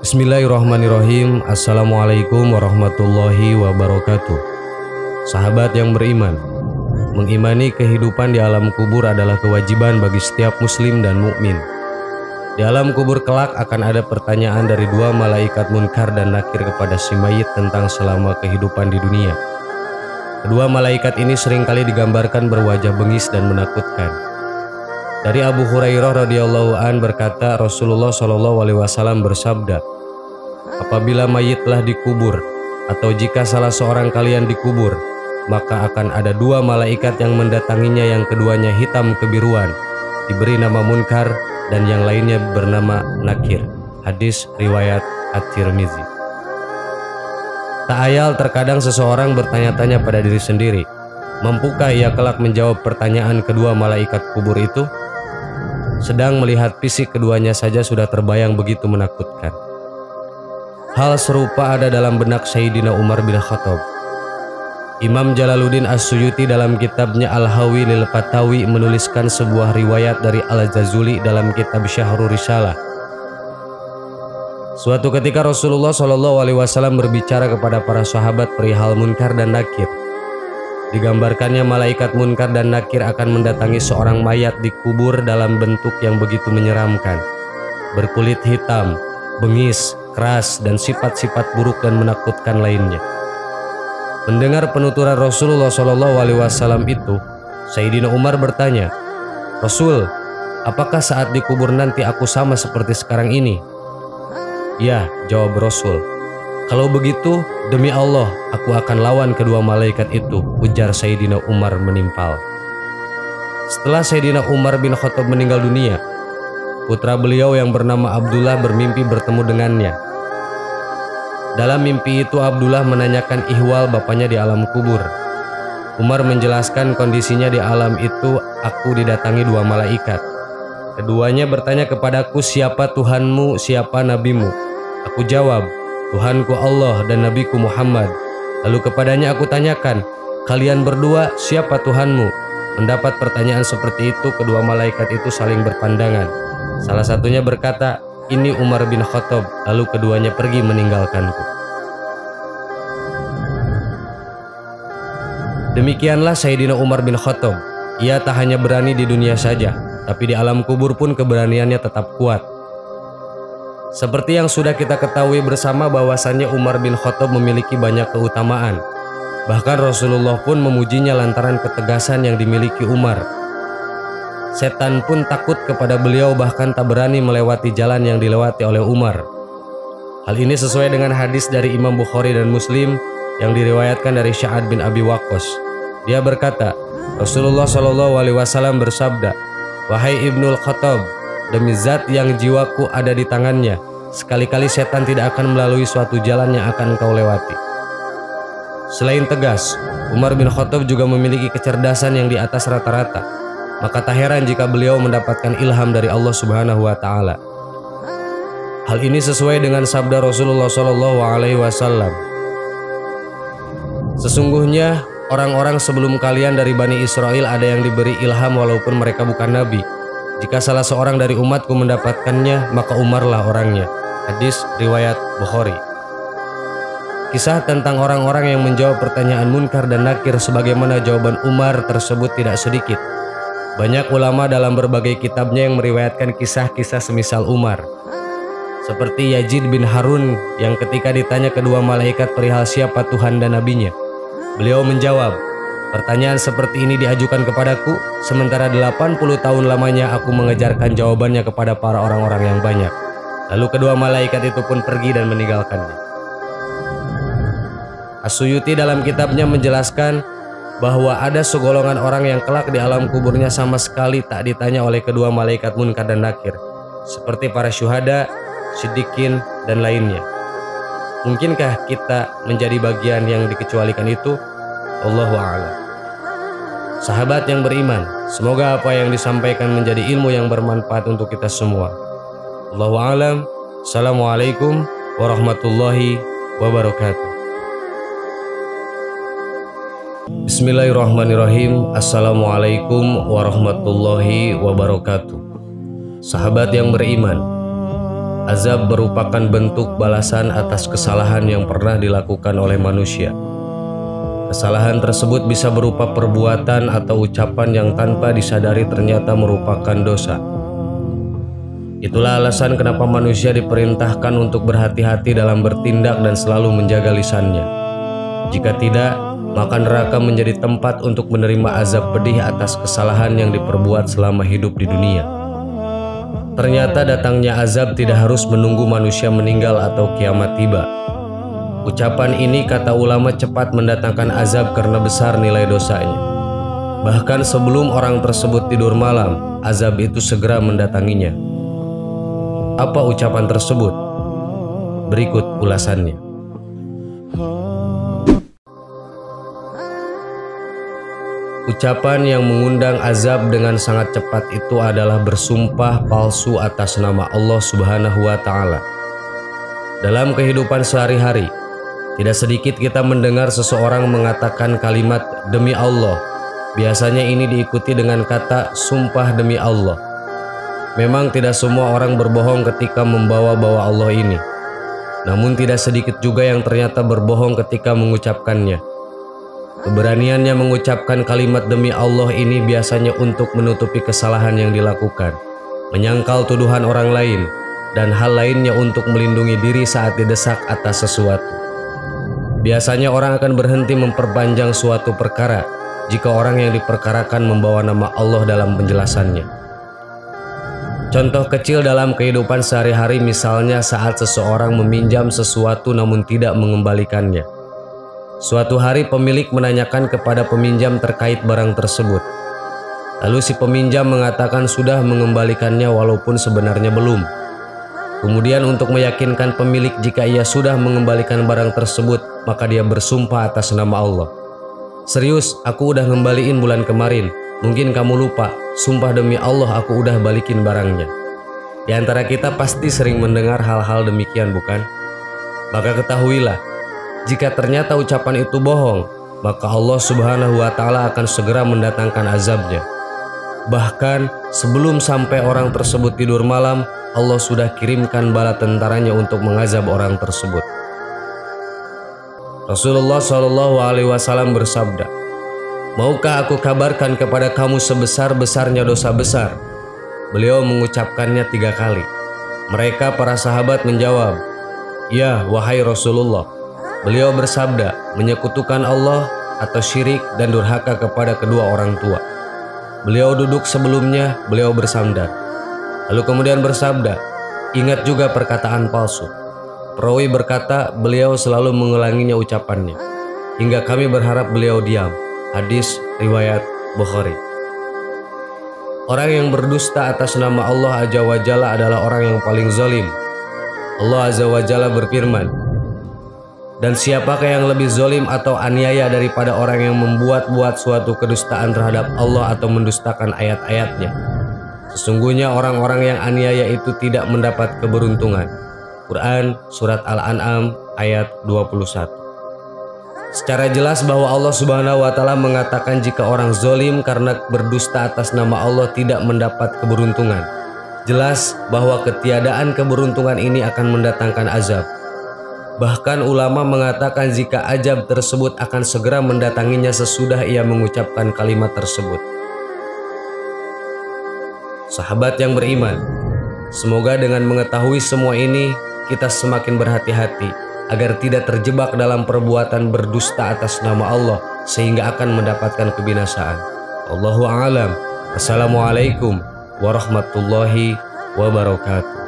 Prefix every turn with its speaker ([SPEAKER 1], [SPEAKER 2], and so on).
[SPEAKER 1] Bismillahirrahmanirrahim. Assalamualaikum warahmatullahi wabarakatuh. Sahabat yang beriman, mengimani kehidupan di alam kubur adalah kewajiban bagi setiap muslim dan mukmin. Di alam kubur kelak akan ada pertanyaan dari dua malaikat munkar dan nakir kepada si mayit tentang selama kehidupan di dunia. Kedua malaikat ini seringkali digambarkan berwajah bengis dan menakutkan. Dari Abu Hurairah radhiyallahu an berkata, Rasulullah shallallahu alaihi wasallam bersabda, apabila mayit telah dikubur atau jika salah seorang kalian dikubur, maka akan ada dua malaikat yang mendatanginya, yang keduanya hitam kebiruan, diberi nama Munkar, dan yang lainnya bernama Nakir. Hadis riwayat At-Tirmizi. Tak ayal terkadang seseorang bertanya-tanya pada diri sendiri, mampukah ia kelak menjawab pertanyaan kedua malaikat kubur itu? Sedang melihat fisik keduanya saja sudah terbayang begitu menakutkan. Hal serupa ada dalam benak Sayyidina Umar bin Khattab. Imam Jalaluddin As-Suyuti dalam kitabnya Al-Hawi lil Fatawi menuliskan sebuah riwayat dari Al-Jazuli dalam kitab Syahrul Risalah. Suatu ketika Rasulullah SAW berbicara kepada para sahabat perihal Munkar dan Nakir. Digambarkannya malaikat Munkar dan Nakir akan mendatangi seorang mayat di kubur dalam bentuk yang begitu menyeramkan, berkulit hitam, bengis, keras, dan sifat-sifat buruk dan menakutkan lainnya. Mendengar penuturan Rasulullah SAW itu, Sayyidina Umar bertanya, Rasul, apakah saat dikubur nanti aku sama seperti sekarang ini? Ya, jawab Rasul. Kalau begitu, demi Allah, aku akan lawan kedua malaikat itu, ujar Sayyidina Umar menimpal. Setelah Sayyidina Umar bin Khattab meninggal dunia, putra beliau yang bernama Abdullah bermimpi bertemu dengannya. Dalam mimpi itu Abdullah menanyakan ihwal bapaknya di alam kubur. Umar menjelaskan kondisinya di alam itu, aku didatangi dua malaikat. Keduanya bertanya kepadaku, siapa Tuhanmu, siapa nabimu? Aku jawab, Tuhanku Allah dan Nabiku Muhammad. Lalu kepadanya aku tanyakan, kalian berdua siapa Tuhanmu? Mendapat pertanyaan seperti itu, kedua malaikat itu saling berpandangan. Salah satunya berkata, ini Umar bin Khattab. Lalu keduanya pergi meninggalkanku. Demikianlah Sayyidina Umar bin Khattab. Ia tak hanya berani di dunia saja, tapi di alam kubur pun keberaniannya tetap kuat. Seperti yang sudah kita ketahui bersama bahwasannya Umar bin Khattab memiliki banyak keutamaan. Bahkan Rasulullah pun memujinya lantaran ketegasan yang dimiliki Umar. Setan pun takut kepada beliau, bahkan tak berani melewati jalan yang dilewati oleh Umar. Hal ini sesuai dengan hadis dari Imam Bukhari dan Muslim yang diriwayatkan dari Sa'ad bin Abi Waqqas. Dia berkata, Rasulullah SAW bersabda, wahai Ibnul Khattab, demi zat yang jiwaku ada di tangannya, sekali-kali setan tidak akan melalui suatu jalan yang akan engkau lewati. Selain tegas, Umar bin Khattab juga memiliki kecerdasan yang di atas rata-rata. Maka tak heran jika beliau mendapatkan ilham dari Allah Subhanahu wa Ta'ala. Hal ini sesuai dengan sabda Rasulullah SAW. Sesungguhnya orang-orang sebelum kalian dari Bani Israel ada yang diberi ilham walaupun mereka bukan nabi. Jika salah seorang dari umatku mendapatkannya, maka Umarlah orangnya. Hadis riwayat Bukhari. Kisah tentang orang-orang yang menjawab pertanyaan Munkar dan Nakir sebagaimana jawaban Umar tersebut tidak sedikit. Banyak ulama dalam berbagai kitabnya yang meriwayatkan kisah-kisah semisal Umar. Seperti Yazid bin Harun yang ketika ditanya kedua malaikat perihal siapa Tuhan dan nabinya, beliau menjawab, pertanyaan seperti ini diajukan kepadaku, sementara 80 tahun lamanya aku mengejarkan jawabannya kepada para orang-orang yang banyak. Lalu kedua malaikat itu pun pergi dan meninggalkannya. As-Suyuti dalam kitabnya menjelaskan bahwa ada segolongan orang yang kelak di alam kuburnya sama sekali tak ditanya oleh kedua malaikat Munkar dan Nakir, seperti para syuhada, siddiqin, dan lainnya. Mungkinkah kita menjadi bagian yang dikecualikan itu? Wallahu a'lam. Sahabat yang beriman, semoga apa yang disampaikan menjadi ilmu yang bermanfaat untuk kita semua. Wallahu a'lam. Assalamualaikum warahmatullahi wabarakatuh. Bismillahirrahmanirrahim. Assalamualaikum warahmatullahi wabarakatuh. Sahabat yang beriman, Azab merupakan bentuk balasan atas kesalahan yang pernah dilakukan oleh manusia. Kesalahan tersebut bisa berupa perbuatan atau ucapan yang tanpa disadari ternyata merupakan dosa. Itulah alasan kenapa manusia diperintahkan untuk berhati-hati dalam bertindak dan selalu menjaga lisannya. Jika tidak, maka neraka menjadi tempat untuk menerima azab pedih atas kesalahan yang diperbuat selama hidup di dunia. Ternyata datangnya azab tidak harus menunggu manusia meninggal atau kiamat tiba. Ucapan ini, kata ulama, cepat mendatangkan azab karena besar nilai dosanya. Bahkan sebelum orang tersebut tidur malam, azab itu segera mendatanginya. Apa ucapan tersebut? Berikut ulasannya. Ucapan yang mengundang azab dengan sangat cepat itu adalah bersumpah palsu atas nama Allah Subhanahu wa Ta'ala. Dalam kehidupan sehari-hari, tidak sedikit kita mendengar seseorang mengatakan kalimat "demi Allah". Biasanya ini diikuti dengan kata "sumpah demi Allah". Memang tidak semua orang berbohong ketika membawa-bawa Allah ini. Namun tidak sedikit juga yang ternyata berbohong ketika mengucapkannya. Keberaniannya mengucapkan kalimat "demi Allah" ini biasanya untuk menutupi kesalahan yang dilakukan, menyangkal tuduhan orang lain, dan hal lainnya untuk melindungi diri saat didesak atas sesuatu. Biasanya orang akan berhenti memperpanjang suatu perkara jika orang yang diperkarakan membawa nama Allah dalam penjelasannya. Contoh kecil dalam kehidupan sehari-hari, misalnya saat seseorang meminjam sesuatu namun tidak mengembalikannya. Suatu hari pemilik menanyakan kepada peminjam terkait barang tersebut. Lalu si peminjam mengatakan sudah mengembalikannya walaupun sebenarnya belum. Kemudian untuk meyakinkan pemilik jika ia sudah mengembalikan barang tersebut, maka dia bersumpah atas nama Allah. "Serius, aku udah ngembaliin bulan kemarin. Mungkin kamu lupa, sumpah demi Allah aku udah balikin barangnya." Di antara kita pasti sering mendengar hal-hal demikian, bukan? Maka ketahuilah, jika ternyata ucapan itu bohong, maka Allah Subhanahu wa Ta'ala akan segera mendatangkan azabnya. Bahkan sebelum sampai orang tersebut tidur malam, Allah sudah kirimkan bala tentaranya untuk mengazab orang tersebut. Rasulullah SAW bersabda, "Maukah aku kabarkan kepada kamu sebesar-besarnya dosa besar?" Beliau mengucapkannya 3 kali. Mereka para sahabat menjawab, "Ya, wahai Rasulullah." Beliau bersabda, menyekutukan Allah atau syirik dan durhaka kepada kedua orang tua. Beliau duduk sebelumnya, beliau bersandar. Lalu kemudian bersabda, "Ingat juga perkataan palsu." Perawi berkata, beliau selalu mengulanginya ucapannya, hingga kami berharap beliau diam. Hadis riwayat Bukhari. Orang yang berdusta atas nama Allah Azza wa Jalla adalah orang yang paling zalim. Allah Azza wa Jalla berfirman, "Dan siapakah yang lebih zalim atau aniaya daripada orang yang membuat-buat suatu kedustaan terhadap Allah atau mendustakan ayat-ayatnya? Sesungguhnya orang-orang yang aniaya itu tidak mendapat keberuntungan." Quran Surat Al-An'am ayat 21. Secara jelas bahwa Allah Subhanahu wa Ta'ala mengatakan jika orang zalim karena berdusta atas nama Allah tidak mendapat keberuntungan. Jelas bahwa ketiadaan keberuntungan ini akan mendatangkan azab. Bahkan ulama mengatakan jika azab tersebut akan segera mendatanginya sesudah ia mengucapkan kalimat tersebut. Sahabat yang beriman, semoga dengan mengetahui semua ini kita semakin berhati-hati agar tidak terjebak dalam perbuatan berdusta atas nama Allah sehingga akan mendapatkan kebinasaan. Allahu a'lam. Assalamualaikum warahmatullahi wabarakatuh.